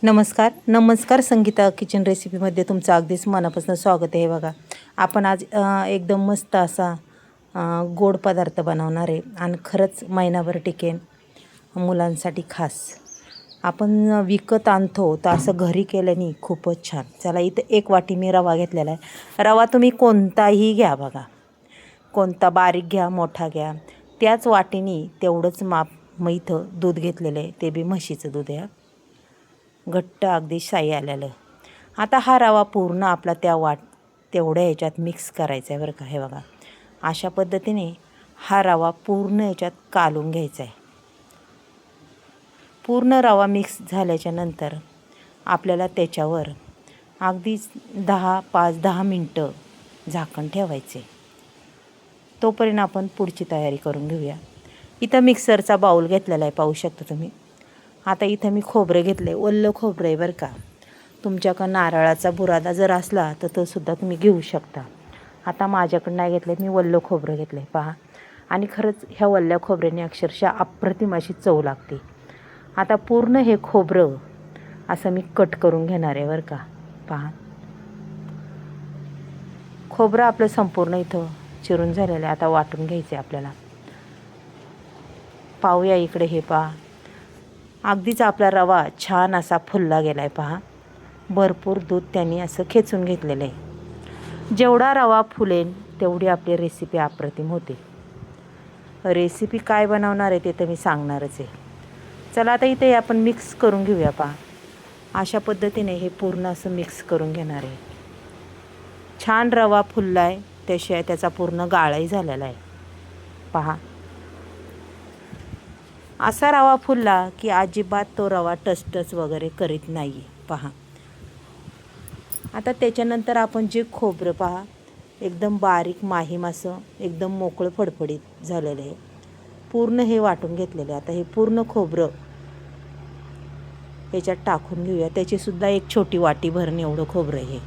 नमस्कार संगीता किचन रेसिपीमध्ये तुमचं अगदीच मनापासून स्वागत आहे. बघा, आपण आज एकदम मस्त असा गोड पदार्थ बनवणार आहे आणि खरंच महिनाभर टिकेन, मुलांसाठी खास. आपण विकत आणतो तर असं घरी केल्याने खूपच छान. चला, इथं 1 वाटी मी रवा घेतलेला आहे. रवा तुम्ही कोणताही घ्या, बघा कोणता, बारीक घ्या मोठा घ्या, त्याच वाटीने तेवढंच माप. मग इथं दूध घेतलेलं आहे, ते बी म्हशीचं दूध आहे, घट्ट अगदी शाई आलेलं. आता हा रवा पूर्ण आपला तेवढ्या ह्याच्यात मिक्स करायचा आहे बरं का. हे बघा, अशा पद्धतीने हा रवा पूर्ण ह्याच्यात कालून घ्यायचा आहे. पूर्ण रवा मिक्स झाल्याच्या नंतर आपल्याला त्याच्यावर अगदीच 5-10 मिनटं झाकण ठेवायचे. तोपर्यंत आपण पुढची तयारी करून घेऊया. इथं मिक्सरचा बाऊल घेतलेला आहे, पाहू शकता तुम्ही. आता इथं मी खोबरं घेतलं आहे, ओलं खोबरं आहे बरं का. तुमच्याकडं नारळाचा बुरादा जर असला तर तो सुद्धा तुम्ही घेऊ शकता. आता माझ्याकडं नाही घेतलं आहे, मी ओलं खोबरं घेतलं आहे, पहा. आणि खरंच ह्या ओल्या खोबऱ्याने अक्षरशः अप्रतिम अशी चव लागते. आता पूर्ण हे खोबरं असं मी कट करून घेणार आहे बरं का, पहा. खोबरं आपलं संपूर्ण इथं चिरून झालेलं आहे. आता वाटून घ्यायचं आहे आपल्याला. पाहूया इकडे, हे पहा, अगदीच आपला रवा छान असा फुलला गेला आहे, पहा. भरपूर दूध त्यांनी असं खेचून घेतलेलं आहे. जेवढा रवा फुलेल तेवढी आपली रेसिपी अप्रतिम होते. रेसिपी काय बनवणार आहे ते तर मी सांगणारच आहे. चला, आता इथे आपण मिक्स करून घेऊया, पहा. अशा पद्धतीने हे पूर्ण असं मिक्स करून घेणार आहे. छान रवा फुलला आहे, त्याशिवाय त्याचा पूर्ण गाळाही झालेला आहे, पहा. असा रवा फुलला की अजिबात तो रवा टचटच वगैरे करीत नाही, पहा. आता त्याच्यानंतर आपण जे खोबरं, पहा, एकदम बारीक माहीम असं एकदम मोकळं फडफडीत झालेलं आहे, पूर्ण हे वाटून घेतलेलं आहे. आता हे पूर्ण खोबरं याच्यात टाकून घेऊया. त्याचीसुद्धा एक छोटी वाटी भरून एवढं खोबरं आहे.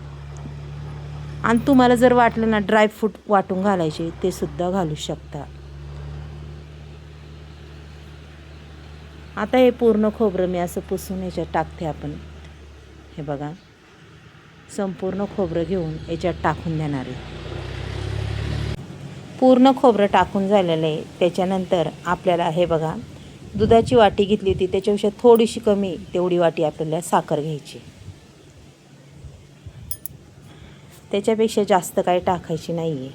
आणि तुम्हाला जर वाटलं ना ड्रायफ्रूट वाटून घालायचे, ते सुद्धा घालू शकता. आता हे पूर्ण खोबरं मी असं पुसून याच्यात टाकते आपण. हे बघा, संपूर्ण खोबरं घेऊन याच्यात टाकून देणार आहे. पूर्ण खोबरं टाकून झालेलं आहे. त्याच्यानंतर आपल्याला हे बघा, दुधाची वाटी घेतली होती त्याच्यापेक्षा थोडीशी कमी तेवढी वाटी आपल्याला साखर घ्यायची. त्याच्यापेक्षा जास्त काही टाकायची नाही आहे.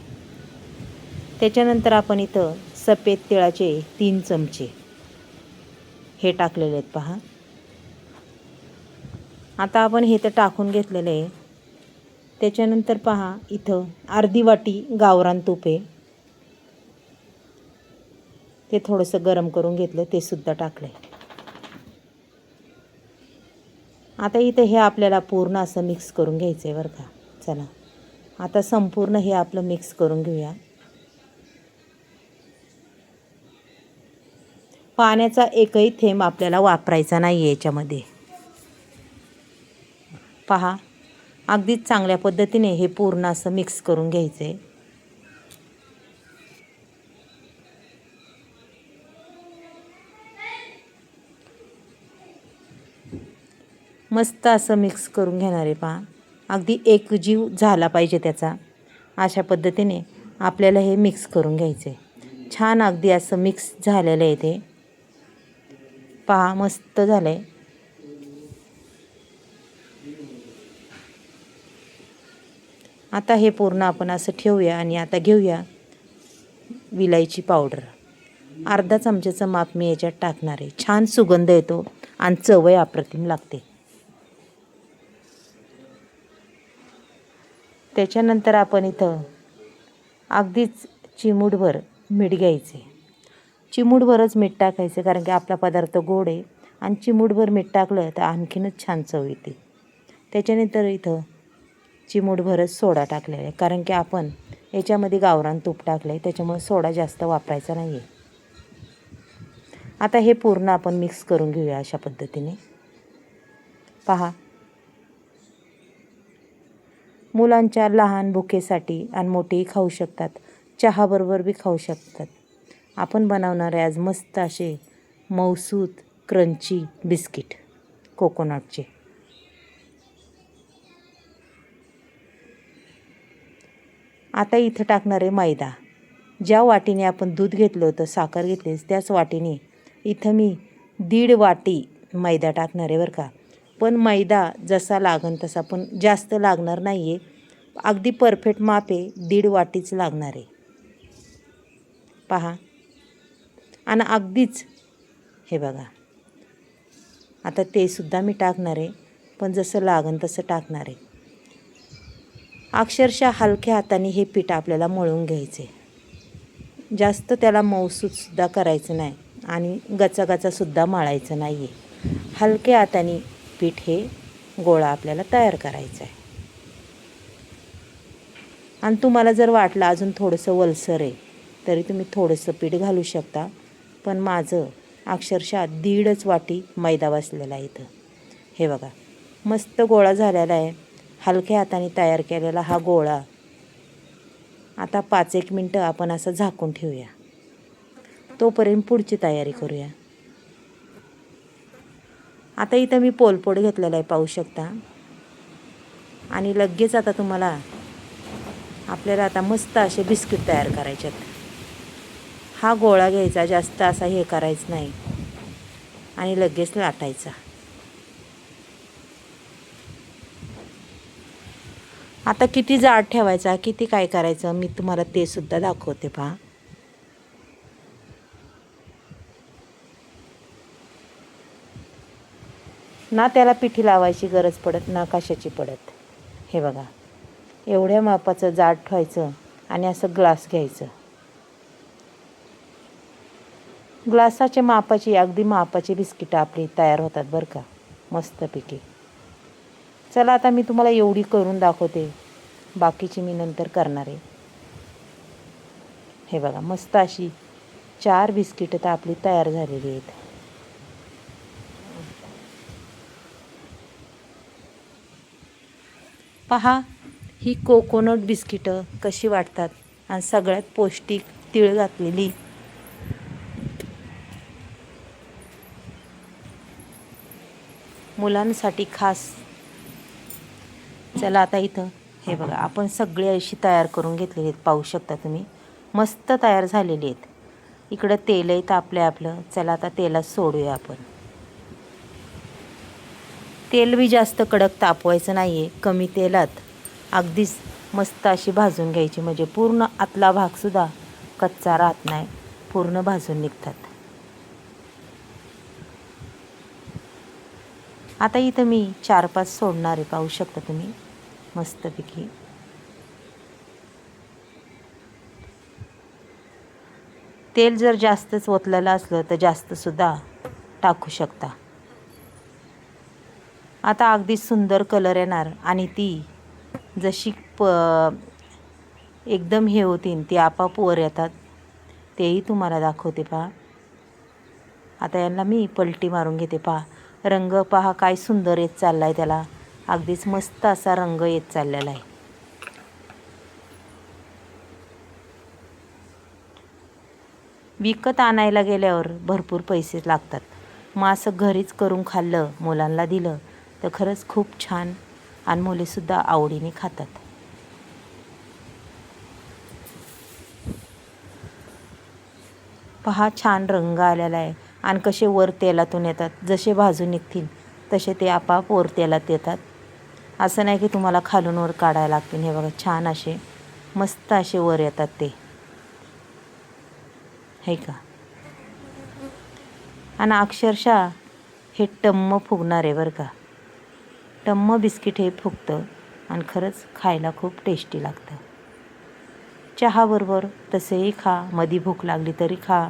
त्याच्यानंतर आपण इथं सफेद तिळाचे 3 चमचे हे टाकलेले आहेत, पहा. आता आपण हे तर टाकून घेतलेलं आहे. त्याच्यानंतर पहा, इथं अर्धी वाटी गावरान तूप आहे, ते थोडंसं गरम करून घेतलं, ते सुद्धा टाकलं आहे. आता इथं हे आपल्याला पूर्ण असं मिक्स करून घ्यायचं आहे बरं का. चला, आता संपूर्ण हे आपलं मिक्स करून घेऊया. पाण्याचा एकही थेंब आपल्याला वापरायचा नाही आहे याच्यामध्ये, पहा. अगदीच चांगल्या पद्धतीने हे पूर्ण असं मिक्स करून घ्यायचं आहे. मस्त असं मिक्स करून घेणार आहे, पहा. अगदी एकजीव झाला पाहिजे त्याचा. अशा पद्धतीने आपल्याला हे मिक्स करून घ्यायचं आहे. छान अगदी असं मिक्स झालेलं आहे ते, पहा. मस्त झालं आहे. आता हे पूर्ण आपण असं ठेवूया आणि आता घेऊया विलायची पावडर. अर्धा चमच्याचं माप मी याच्यात टाकणार आहे. छान सुगंध येतो आणि चवही अप्रतिम लागते. त्याच्यानंतर आपण इथं अगदीच चिमूटभर मीठ घ्यायचे. चिमूटभरच मीठ टाकायचं, कारण की आपला पदार्थ गोड आहे आणि चिमूटभर मीठ टाकलं तर आणखीनच छान चव येते. त्याच्यानंतर इथं चिमूटभरच सोडा टाकलेला आहे, कारण की आपण याच्यामध्ये गावरान तूप टाकलं आहे, त्याच्यामुळे सोडा जास्त वापरायचा नाही आहे. आता हे पूर्ण आपण मिक्स करून घेऊया अशा पद्धतीने, पहा. मुलांच्या लहान भुकेसाठी आणि मोठेही खाऊ शकतात, चहाबरोबर बी खाऊ शकतात. आपण बनवणार आहे आज मस्त असे मऊसूत क्रंची बिस्किट कोकोनटचे. आता इथं टाकणार आहे मैदा. ज्या वाटीने आपण दूध घेतलं होतं, साखर घेतली, त्याच वाटीने इथं मी 1.5 वाटी मैदा टाकणार आहे बरं का. पण मैदा जसा लागन तसा, पण जास्त लागणार नाही आहे. अगदी परफेक्ट माप आहे, 1.5 वाटीच लागणार आहे पहा. आणि अगदीच हे बघा, आता ते सुद्धा मी टाकणार आहे, पण जसं लागन तसं टाकणार आहे. अक्षरशः हलक्या हाताने हे पीठ आपल्याला मळून घ्यायचे. जास्त त्याला मऊसूतसुद्धा करायचं नाही आणि गचागचासुद्धा मळायचं नाही आहे. हलक्या हाताने पीठ हे गोळा आपल्याला तयार करायचा आहे. आणि तुम्हाला जर वाटलं अजून थोडंसं ओलसर आहे तरी तुम्ही थोडंसं पीठ घालू शकता. पण माझं अक्षरशः 1.5 वाटी मैदा बसलेला आहे इथं. हे बघा, मस्त गोळा झालेला आहे. हलक्या हाताने तयार केलेला हा गोळा आता 5-1 मिनटं आपण असं झाकून ठेवूया. तोपर्यंत पुढची तयारी करूया. आता इथं मी पोलपोट घेतलेला आहे, पाहू शकता. आणि लगेच आता आपल्याला आता मस्त असे बिस्किट तयार करायचे आहेत. हा गोळा घ्यायचा, जास्त असा हे करायचं नाही आणि लगेच लाटायचा. आता किती जाड ठेवायचा, किती काय करायचं, मी तुम्हाला ते सुद्धा दाखवते पहा. ना त्याला पिठी लावायची गरज पडत, ना कशाची पडत. हे बघा, एवढ्या मापाचं जाड ठेवायचं आणि असं ग्लास घ्यायचं. ग्लासाच्या मापाची, अगदी मापाची बिस्किटं आपली तयार होतात बरं का, मस्तपैकी. चला आता मी तुम्हाला एवढी करून दाखवते, बाकीची मी नंतर करणार आहे. हे बघा, मस्त अशी 4 बिस्किटं तर आपली तयार झालेली आहेत. पहा, ही कोकोनट बिस्किटं कशी वाटतात आणि सगळ्यात पौष्टिक तीळ घातलेली. मुलांसाठी खास. चला आता इथं हे बघा, आपण सगळी अशी तयार करून घेतलेली आहेत, पाहू शकता तुम्ही. मस्त तयार झालेली आहेत. इकडं तेलही तापलं आपलं. चला आता तेलात सोडूया आपण. तेल बी जास्त कडक तापवायचं नाही आहे, कमी तेलात अगदीच मस्त अशी भाजून घ्यायची, म्हणजे पूर्ण आतला भागसुद्धा कच्चा राहत नाही, पूर्ण भाजून निघतात. आता इथं मी 4-5 सोडणार आहे, पाहू शकता तुम्ही मस्तपैकी. तेल जर जास्तच ओतलेलं असलं तर जास्तसुद्धा टाकू शकता. आता अगदी सुंदर कलर येणार आणि ती जशी एकदम हे होतील ती आपाप वर येतात, तेही तुम्हाला दाखवते पहा. आता यांना मी पलटी मारून घेते पहा. रंग पहा काय सुंदर येत चालला आहे, त्याला अगदीच मस्त असा रंग येत चाललेला आहे. विकत आणायला गेल्यावर भरपूर पैसे लागतात. मग असं घरीच करून खाल्लं, मुलांना दिलं तर खरंच खूप छान आणि मुलीसुद्धा आवडीने खातात. पहा, छान रंग आलेला आहे आणि कसे वर तेलातून येतात. जसे भाजून निघतील तसे ते आपाप वर तेलात येतात. असं नाही की तुम्हाला खालून वर काढायला लागतील. हे बघा, छान असे मस्त असे वर येतात ते, हे का. आणि अक्षरशः हे टम्म फुगणार आहे बरं का. टम्म बिस्किट हे फुगतं आणि खरंच खायला खूप टेस्टी लागतं. चहाबरोबर तसेही खा, मधी भूक लागली तरी खा.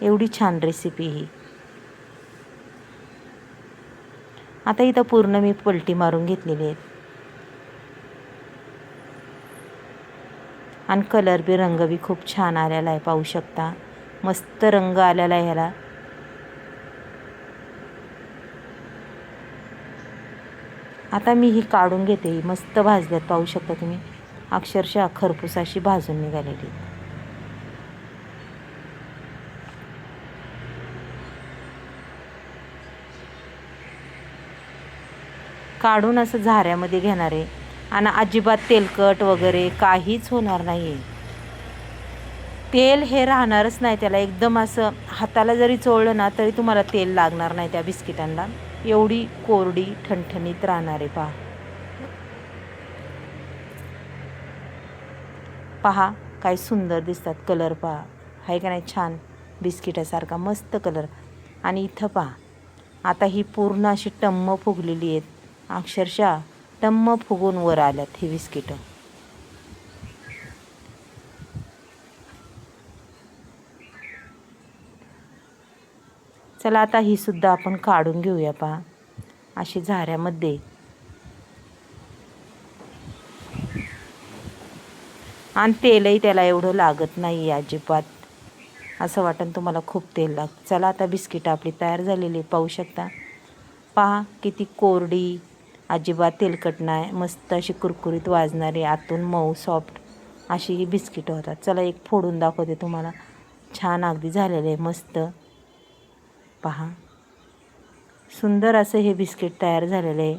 एवढी छान रेसिपी ही. आता इथं पूर्ण मी पलटी मारून घेतलेली आहेत आणि कलर बी, रंग बी खूप छान आलेला आहे, पाहू शकता. मस्त रंग आलेला आहे ह्याला. आता मी ही काढून घेते. मस्त भाजल्यात, पाहू शकता तुम्ही. अक्षरशः खरपूस अशी भाजून निघालेली. काढून असं झाऱ्यामध्ये घेणार आहे आणि अजिबात तेलकट वगैरे काहीच होणार नाही. तेल हे राहणारच नाही त्याला. एकदम असं हाताला जरी चोळलं ना तरी तुम्हाला तेल लागणार नाही त्या बिस्किटांना. एवढी कोरडी ठणठणीत राहणार आहे. पहा पहा काय सुंदर दिसतात. कलर पहा, आहे का नाही छान, बिस्किटासारखा मस्त कलर. आणि इथं पहा, आता ही पूर्ण अशी टम्म फुगलेली आहेत. अक्षरशः टम्म फुगून वर आल्यात ही बिस्किटं. चला आता ही सुद्धा आपण काढून घेऊया. पहा अशी झाऱ्यामध्ये. आणि तेलही त्याला एवढं लागत नाही आहे अजिबात. असं वाटतं तुम्हाला खूप तेल लागतं. चला आता बिस्किट आपली तयार झालेली पाहू शकता. पहा किती कोरडी, अजिबात तेलकट नाही, मस्त अशी कुरकुरीत वाजणारी, आतून मऊ सॉफ्ट अशी ही बिस्किटं होतात. चला एक फोडून दाखवते तुम्हाला. छान अगदी झालेले आहे मस्त. पहा सुंदर असं हे बिस्किट तयार झालेलं आहे.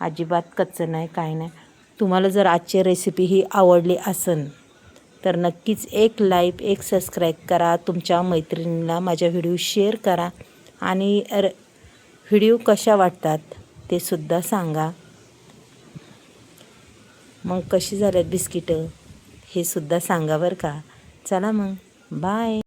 अजिबात कच्चं नाही, काय नाही. तुम्हाला जर आजची रेसिपी ही आवडली असेल तर नक्कीच एक लाईक, एक सबस्क्राईब करा. तुमच्या मैत्रिणींना माझ्या व्हिडिओ शेअर करा. आणि व्हिडिओ कशा वाटतात ते सुद्धा सांगा. मग कशी झाल्यात बिस्किटं हे सुद्धा सांगा बरं का. चला मग बाय.